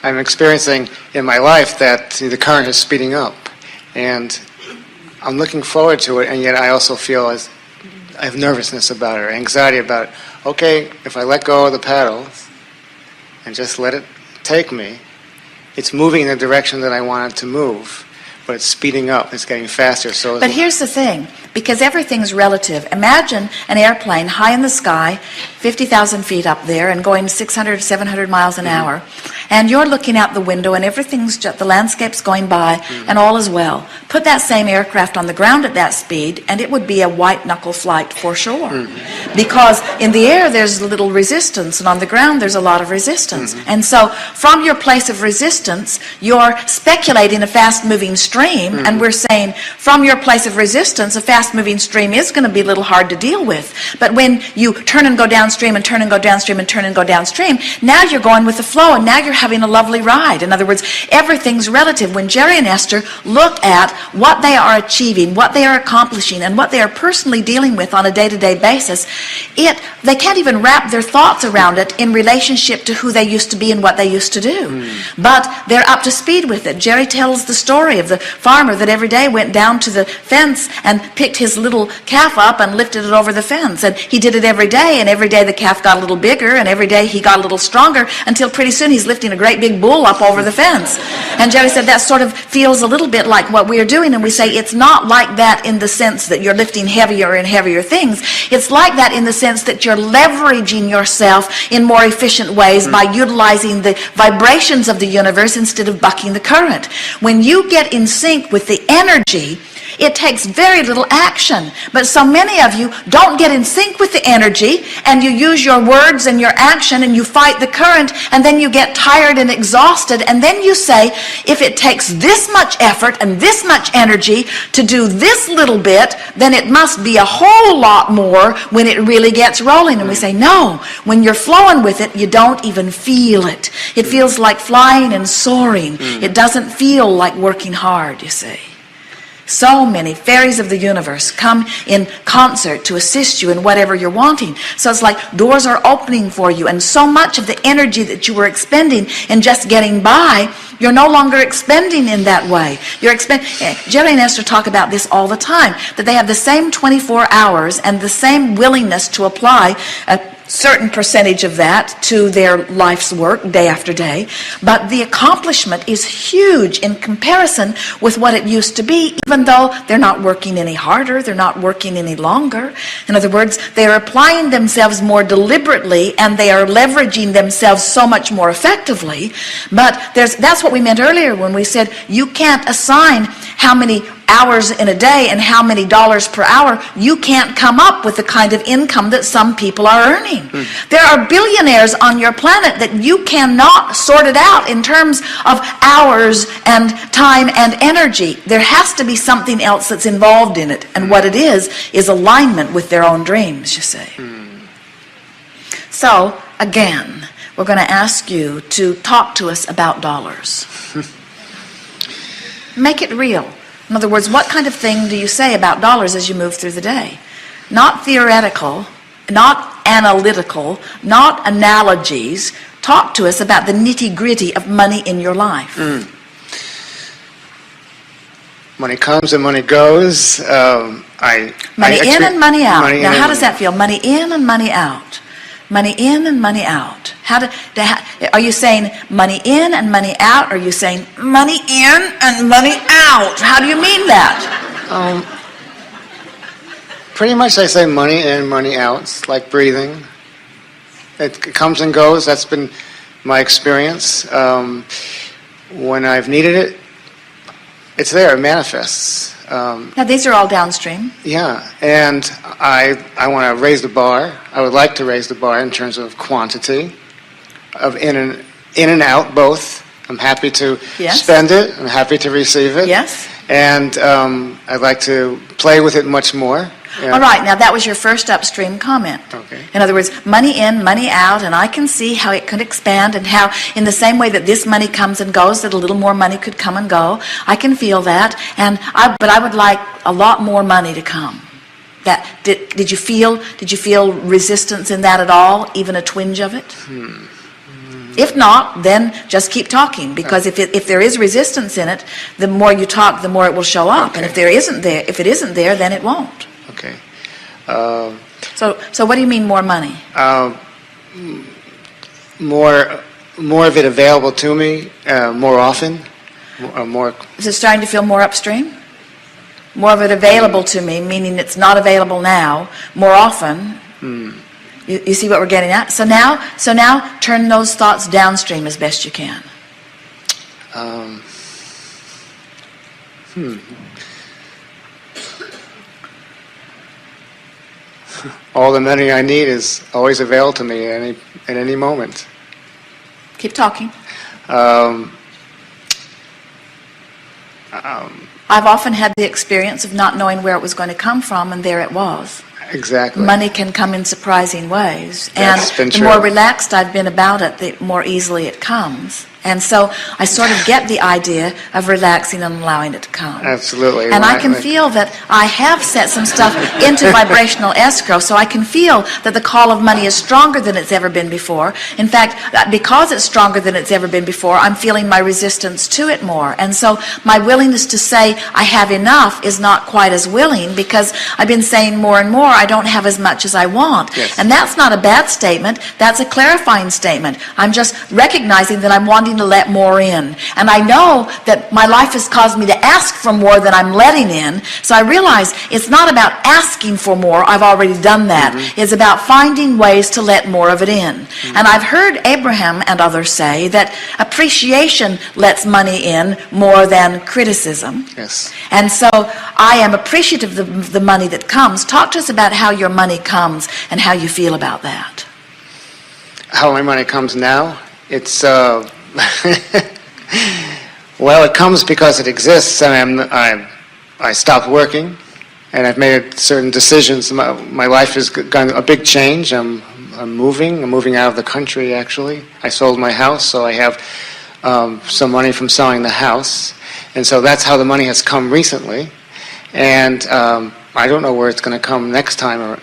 I'm experiencing in my life that the current is speeding up. And I'm looking forward to it, and yet I also feel as I have nervousness about it, or anxiety about it. Okay, if I let go of the paddles and just let it take me, it's moving in the direction that I want it to move, but it's speeding up, it's getting faster. But here's the thing, because everything's relative. Imagine an airplane high in the sky, 50,000 feet up there, and going 600, 700 miles an hour, and you're looking out the window, and everything's just, the landscape's going by, and all is well. Put that same aircraft on the ground at that speed, and it would be a white-knuckle flight for sure. Because in the air, there's little resistance, and on the ground, there's a lot of resistance. And so, from your place of resistance, you're speculating a fast-moving stream, and we're saying, from your place of resistance, a fast-moving stream is going to be a little hard to deal with. But when you turn and go downstream, and turn and go downstream, and turn and go downstream, now you're going with the flow, and now you're having a lovely ride. In other words, everything's relative. When Jerry and Esther look at what they are achieving, what they are accomplishing, and what they are personally dealing with on a day-to-day basis, they can't even wrap their thoughts around it in relationship to who they used to be and what they used to do. But they're up to speed with it. Jerry tells the story of the farmer that every day went down to the fence and picked his little calf up and lifted it over the fence. And he did it every day, and every day the calf got a little bigger, and every day he got a little stronger, until pretty soon he's lifting a great big bull up over the fence. And Jerry said that sort of feels a little bit like what we're doing, and we say it's not like that in the sense that you're lifting heavier and heavier things. It's like that in the sense that you're leveraging yourself in more efficient ways by utilizing the vibrations of the universe instead of bucking the current. When you get in sync with the energy, it takes very little action. But so many of you don't get in sync with the energy, and you use your words and your action, and you fight the current, and then you get tired and exhausted, and then you say, if it takes this much effort and this much energy to do this little bit, then it must be a whole lot more when it really gets rolling. And we say, no, when you're flowing with it, you don't even feel it. It feels like flying and soaring. It doesn't feel like working hard, you see. So many fairies of the universe come in concert to assist you in whatever you're wanting. So it's like doors are opening for you, and so much of the energy that you were expending in just getting by, you're no longer expending in that way. Jerry and Esther talk about this all the time, that they have the same 24 hours and the same willingness to apply a certain percentage of that to their life's work day after day, but the accomplishment is huge in comparison with what it used to be, even though they're not working any harder, they're not working any longer. In other words, they're applying themselves more deliberately, and they are leveraging themselves so much more effectively. But that's what we meant earlier when we said you can't assign how many hours in a day and how many dollars per hour. You can't come up with the kind of income that some people are earning. There are billionaires on your planet that you cannot sort it out in terms of hours and time and energy. There has to be something else that's involved in it, and what it is alignment with their own dreams, you see. So again, we're going to ask you to talk to us about dollars. Make it real. In other words, what kind of thing do you say about dollars as you move through the day? Not theoretical, not analytical, not analogies. Talk to us about the nitty-gritty of money in your life. Money comes and money goes. Money in and money out. Now, how does that feel? Money in and money out. Money in and money out. Are you saying money in and money out? Or are you saying money in and money out? How do you mean that? Pretty much I say money in, money out. It's like breathing. It comes and goes. That's been my experience. When I've needed it, it's there. It manifests. Now these are all downstream. Yeah, and I want to raise the bar. I would like to raise the bar in terms of quantity, of in and out both. I'm happy to spend it. I'm happy to receive it. Yes. And I'd like to play with it much more. Yeah. All right, now that was your first upstream comment. Okay. In other words, money in, money out, and I can see how it could expand, and how in the same way that this money comes and goes, that a little more money could come and go. I can feel that, but I would like a lot more money to come. Did you feel resistance in that at all, even a twinge of it? If not, then just keep talking, because if there is resistance in it, the more you talk, the more it will show up. Okay. And if it isn't there, then it won't. Okay. So what do you mean more money? More of it available to me more often. More. Is it starting to feel more upstream? More of it available to me, meaning it's not available now, more often. You see what we're getting at? So now turn those thoughts downstream as best you can. All the money I need is always available to me at any moment. Keep talking. I've often had the experience of not knowing where it was going to come from, and there it was. Exactly. Money can come in surprising ways. That's And been the true. more relaxed I've been about it, the more easily it comes. And so I sort of get the idea of relaxing and allowing it to come. Absolutely. And I can feel that I have set some stuff into vibrational escrow, so I can feel that the call of money is stronger than it's ever been before. In fact, because it's stronger than it's ever been before, I'm feeling my resistance to it more. And so my willingness to say I have enough is not quite as willing, because I've been saying more and more I don't have as much as I want. Yes. And that's not a bad statement. That's a clarifying statement. I'm just recognizing that I'm wanting to let more in. And I know that my life has caused me to ask for more than I'm letting in. So I realize it's not about asking for more. I've already done that. It's about finding ways to let more of it in. And I've heard Abraham and others say that appreciation lets money in more than criticism. Yes. And so I am appreciative of the money that comes. Talk to us about how your money comes and how you feel about that. How my money comes now? It's well, it comes because it exists, and I stopped working, and I've made certain decisions. My life has gone a big change. I'm moving out of the country. Actually, I sold my house, so I have some money from selling the house, and so that's how the money has come recently. And I don't know where it's going to come next time or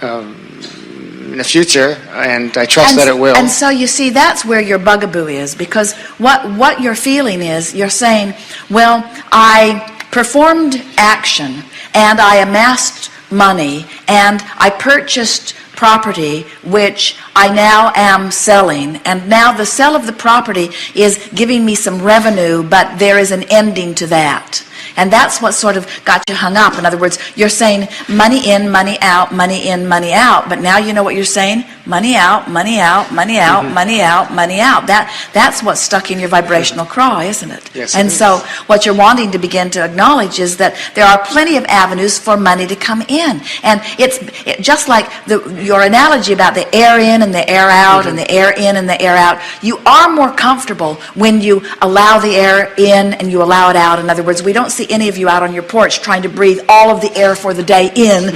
in the future, and I trust that it will. And so you see, that's where your bugaboo is, because what you're feeling is, you're saying, well, I performed action, and I amassed money, and I purchased property, which I now am selling, and now the sale of the property is giving me some revenue, but there is an ending to that. And that's what sort of got you hung up. In other words, you're saying money in, money out, money in, money out. But now you know what you're saying? Money out, money out, money out, money out, money out. That's what's stuck in your vibrational craw, isn't it? Yes, and it so is. what you're wanting to begin to acknowledge is that there are plenty of avenues for money to come in. And it's just like your analogy about the air in and the air out and the air in and the air out. You are more comfortable when you allow the air in and you allow it out. In other words, we don't see any of you out on your porch trying to breathe all of the air for the day in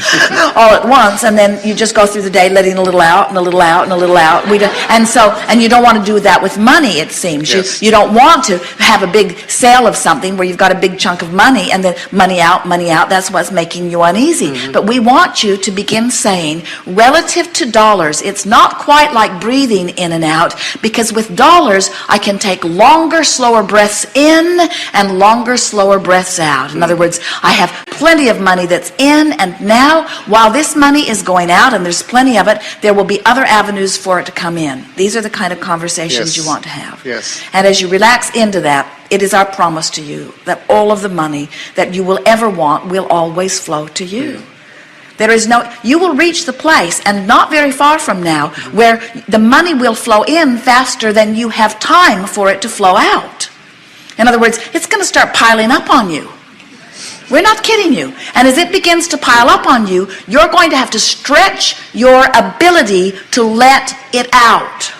all at once, and then you just go through the day letting a little out and a little out and a little out. And you don't want to do that with money, it seems. Yes. You don't want to have a big sale of something where you've got a big chunk of money and then money out, that's what's making you uneasy. But we want you to begin saying, relative to dollars, it's not quite like breathing in and out, because with dollars I can take longer, slower breaths in and longer, slower breaths out. In other words, I have plenty of money that's in, and now while this money is going out and there's plenty of it, there will be other avenues for it to come in. These are the kind of conversations Yes. you want to have. Yes. And as you relax into that, it is our promise to you that all of the money that you will ever want will always flow to you. There is you will reach the place, and not very far from now, where the money will flow in faster than you have time for it to flow out. In other words, it's going to start piling up on you. We're not kidding you. And as it begins to pile up on you, you're going to have to stretch your ability to let it out.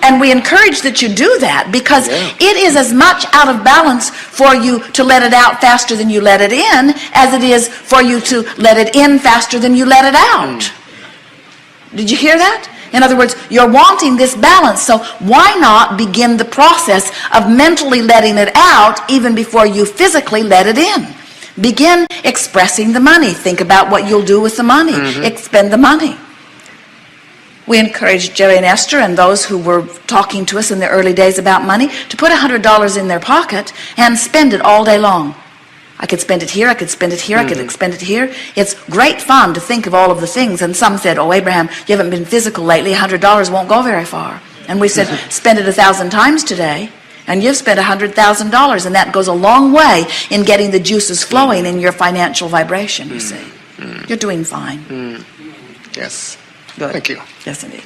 And we encourage that you do that, because it is as much out of balance for you to let it out faster than you let it in as it is for you to let it in faster than you let it out. Did you hear that? In other words, you're wanting this balance, so why not begin the process of mentally letting it out even before you physically let it in? Begin expressing the money. Think about what you'll do with the money. Expend the money. We encouraged Jerry and Esther and those who were talking to us in the early days about money to put $100 in their pocket and spend it all day long. I could spend it here, I could spend it here, I could spend it here. It's great fun to think of all of the things. And some said, oh, Abraham, you haven't been physical lately. $100 won't go very far. And we said, spend it 1,000 times today, and you've spent $100,000. And that goes a long way in getting the juices flowing in your financial vibration, you see. You're doing fine. Yes. Good. Thank you. Yes, indeed.